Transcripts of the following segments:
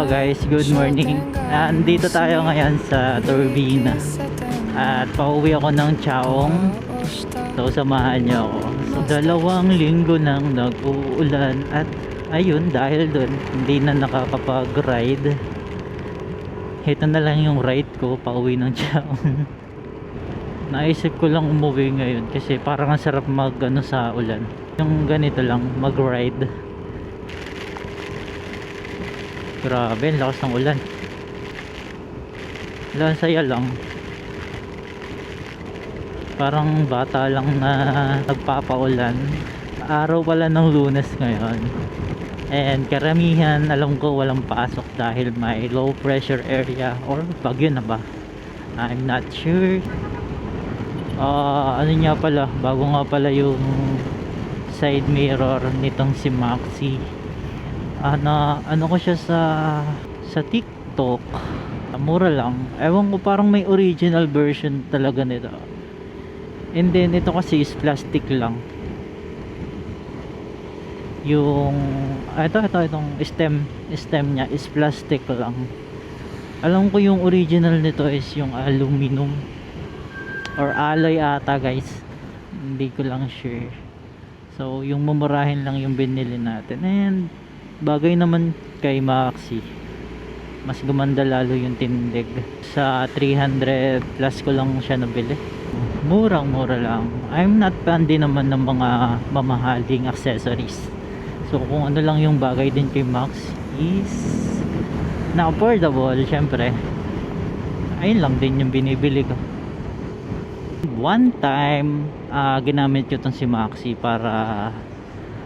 Hello guys, good morning. Nandito tayo ngayon sa Turbina at pauwi ako ng Chaong. So samahan niyo ako. So 2 linggo nang nag-uulan at ayun, dahil doon hindi na nakakapag-ride. Ito na lang yung ride ko pauwi ng Chaong. Naisip ko lang umuwi ngayon kasi parang ang sarap sa ulan. Yung ganito lang, mag-ride. Grabe, ang lakas ng ulan. Wala, saya lang. Parang bata lang na nagpapaulan. Araw pala ng Lunes ngayon. And karamihan, alam ko walang pasok dahil may low pressure area or bagyo na ba? I'm not sure. Ano nga pala, bago nga pala yung side mirror nitong si Maxi. Ano ko siya sa TikTok, mura lang, ewan ko, parang may original version talaga nito, and then ito kasi is plastic lang yung itong stem nya is plastic lang. Alam ko yung original nito is yung aluminum or alloy ata guys, hindi ko lang sure. So yung mumurahin lang yung binili natin, and bagay naman kay Maxi, mas gumanda lalo yung tindig. Sa 300 plus ko lang siya nabili, murang mura lang. I'm not fan din naman ng mga mamahaling accessories, so kung ano lang yung bagay din kay Max is na affordable, syempre ayun lang din yung binibili ko. One time ginamit ko tong si Maxi para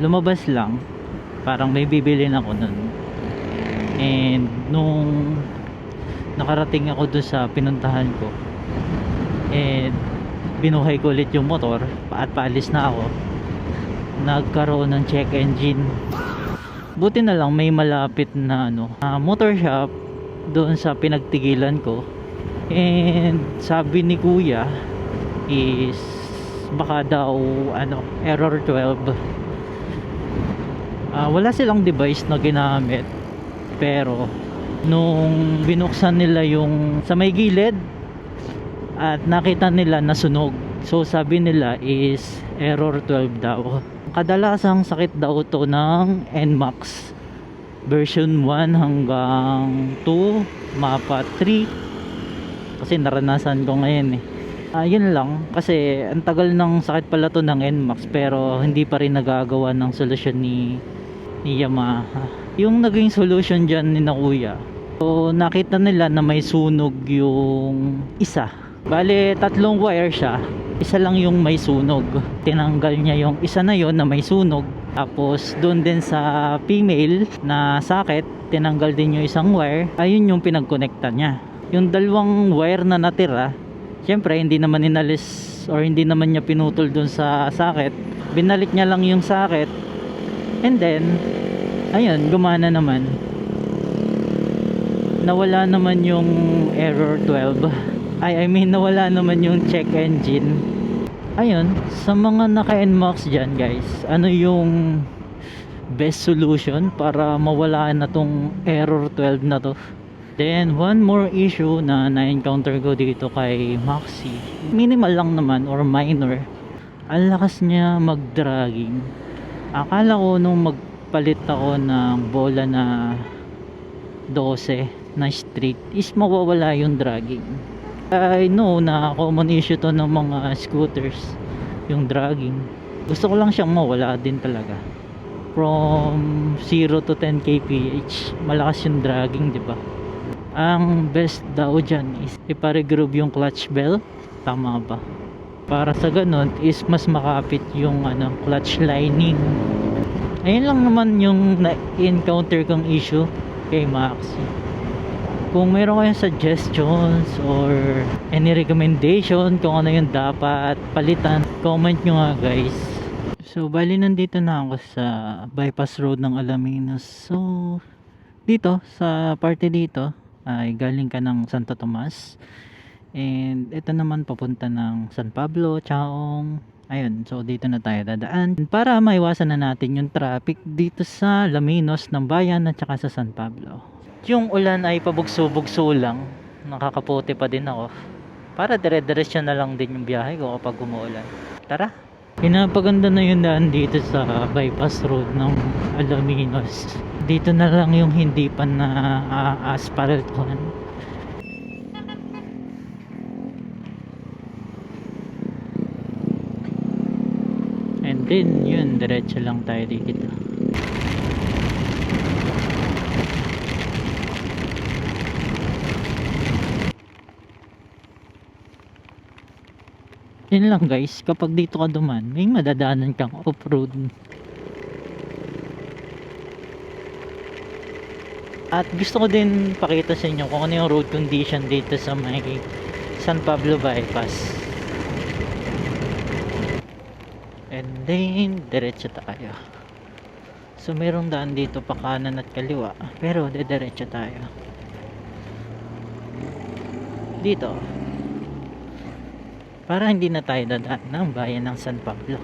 lumabas lang, parang may bibilin ako nun, and nung nakarating ako doon sa pinuntahan ko and binuhay ko ulit yung motor at paalis na ako, nagkaroon ng check engine. Buti na lang may malapit na motor shop doon sa pinagtigilan ko, and sabi ni kuya is baka daw error 12. Wala silang device na ginamit, pero nung binuksan nila yung sa may gilid at nakita nila na sunog, so sabi nila is error 12 daw. Kadalasang sakit daw to ng NMAX version 1 hanggang 2, mapa 3, kasi naranasan ko ngayon yun lang, kasi ang tagal ng sakit pala to ng NMAX, pero hindi pa rin nagagawa ng solusyon ni Yamaha. Yung naging solution dyan ni na kuya, so nakita nila na may sunog yung isa. Bale 3 wire siya, isa lang yung may sunog. Tinanggal niya yung isa na yon na may sunog, tapos doon din sa female na socket tinanggal din yung isang wire. Ayun yung pinagkonekta niya. Yung 2 wire na natira, syempre hindi naman inalis or hindi naman niya pinutol doon sa socket, binalik niya lang yung socket, and then ayun, gumana naman, nawala naman yung error 12. I mean nawala naman yung check engine. Ayun, sa mga naka NMAX dyan guys, ano yung best solution para mawala na tong error 12 na to? Then one more issue na na-encounter ko dito kay Maxi, minimal lang naman or minor, ang lakas niya mag-dragging. Akala ko nung magpalit ako ng bola na 12 na street is mawawala yung dragging. I know na common issue to ng mga scooters, yung dragging. Gusto ko lang siyang mawala din talaga. From 0 to 10 kph malakas yung dragging, di ba? Ang best daw dyan is iparegroove yung clutch belt, tama ba? Para sa ganun is mas makapit yung clutch lining. Ayun lang naman yung na-encounter kong issue kay Maxi. Kung mayroon kayong suggestions or any recommendation kung ano yung dapat palitan, comment nyo nga guys. So bali nandito na ako sa bypass road ng Alaminos. So dito sa parte dito ay galing ka ng Santo Tomas, and ito naman papunta ng San Pablo, Chaong. Ayun, so dito na tayo dadaan para maiwasan na natin yung traffic dito sa Alaminos ng bayan at saka sa San Pablo. yung ulan ay pabugso-bugso lang, nakakaputi pa din ako. Para dire-diretso na lang din yung biyahe ko kapag umuulan. Tara! Pinapaganda na yung daan dito sa bypass road ng Alaminos. Dito na lang yung hindi pa na asphaltuhan. And then yun, diretso lang tayo dito. Yun lang guys, kapag dito ka duman, may madadaanan kang off-road. At gusto ko din pakita sa inyo kung ano yung road condition dito sa may San Pablo Bypass. And then, diretso tayo. So, merong daan dito pa kanan at kaliwa. Pero, diretso tayo. Dito. Para hindi na tayo dadaan ng bayan ng San Pablo.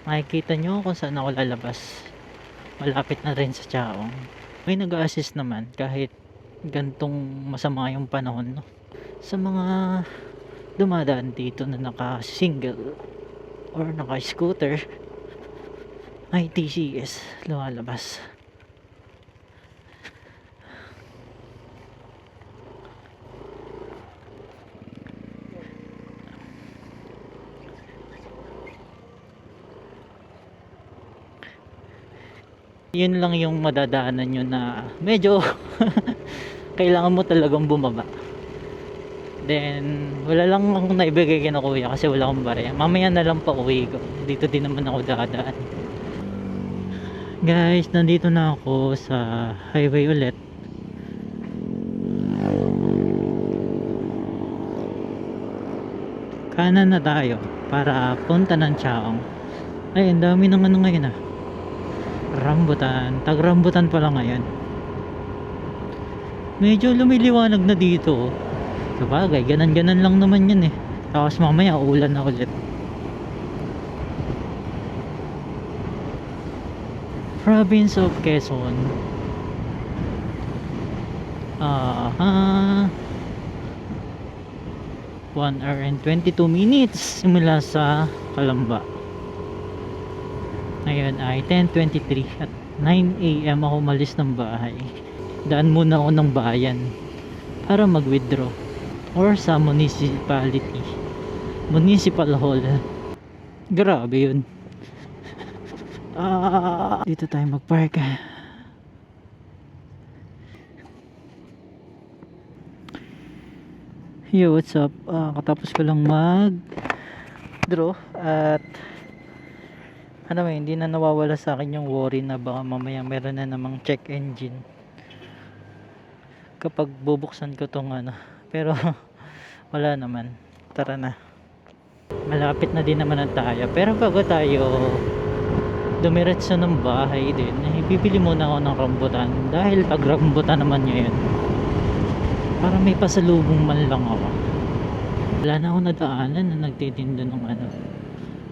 Makikita nyo kung saan ako lalabas. Malapit na rin sa Chaong. May nag-a-assist naman kahit gantong masama yung panahon, no? Sa mga dumadaan dito na naka-single or naka-scooter, may TCS lumalabas. Yun lang yung madadaanan nyo na medyo kailangan mo talagang bumaba. Then wala lang akong naibigay kina kuya kasi wala akong barya. Mamaya na lang pa uwi ko. Dito din naman ako dadaan. Guys, nandito na ako sa highway ulit. Kanan na tayo para punta ng Chaong. Ay, ang dami ng ano ngayon ah. Rambutan, tag-rambutan pala ngayon. Medyo lumiliwanag na dito. Sabagay, ganan-ganan lang naman yan eh. Tapos mamaya ulan na ulit. Province of Quezon. 1 hour and 22 minutes simula sa Kalamba. Ngayon ay 10:23 at 9 AM ako umalis ng bahay. Daan muna ako ng bayan para mag-withdraw or sa municipality, municipal hall. Grabe yun. Dito tayo mag-park. Yo, what's up? Katapos ko lang mag-draw at ano hindi na nawawala sa akin yung worry na baka mamaya meron na namang check engine kapag bubuksan ko tong ano. Pero wala naman. Tara na. Malapit na din naman ang tayo. Pero bago tayo dumiretso ng bahay din, bibili muna ako ng rambutan dahil pag rambutan naman ngayon para may pasalubong man lang ako. Wala na ako nadaanan na nagtitinda ng ano,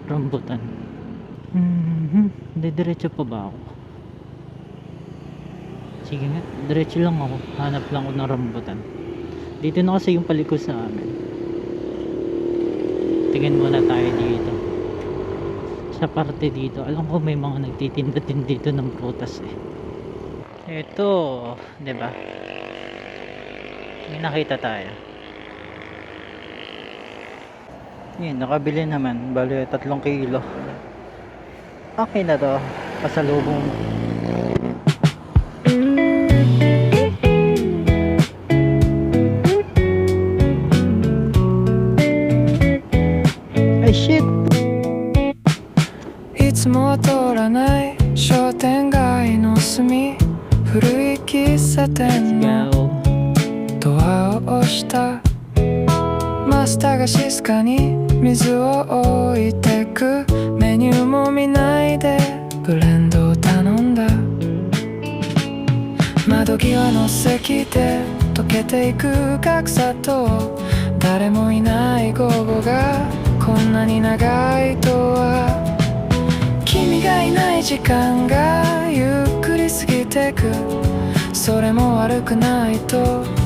rambutan. Diretso pa ba ako? Sige nga, diretso lang ako. Hanap lang ako ng rambutan. Dito na kasi yung paliko sa amin. Tingin muna tayo dito. Sa parte dito, alam ko may mga nagtitinda din dito ng prutas eh. Ito, 'di ba? May nakita tayo. Yan, nakabili naman. Bali 3 kilo. Okay na to, pasalubong. Ay shit! いつもは通らない商店街の隅、古い喫茶店の Go! ドアを押した。マスターが静かに水を置いてく。メニューも見ないでブレンドを頼んだ。窓際の席で溶けていく格差と、誰もいない午後がこんなに長いとは。君がいない時間がゆっくり過ぎてくそれも悪くないと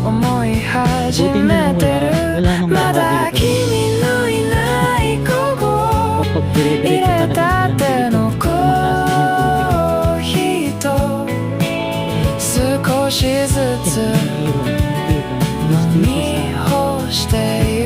思い始 Buti na め lang て wala る nang まだ nakakadito. 君のいない午後 Kapag dire-diretso 入れ talaga た silang て dito, のコ tumataas din yung tubig. ーヒーと少しずつ Yan, mayroon. 飲み干して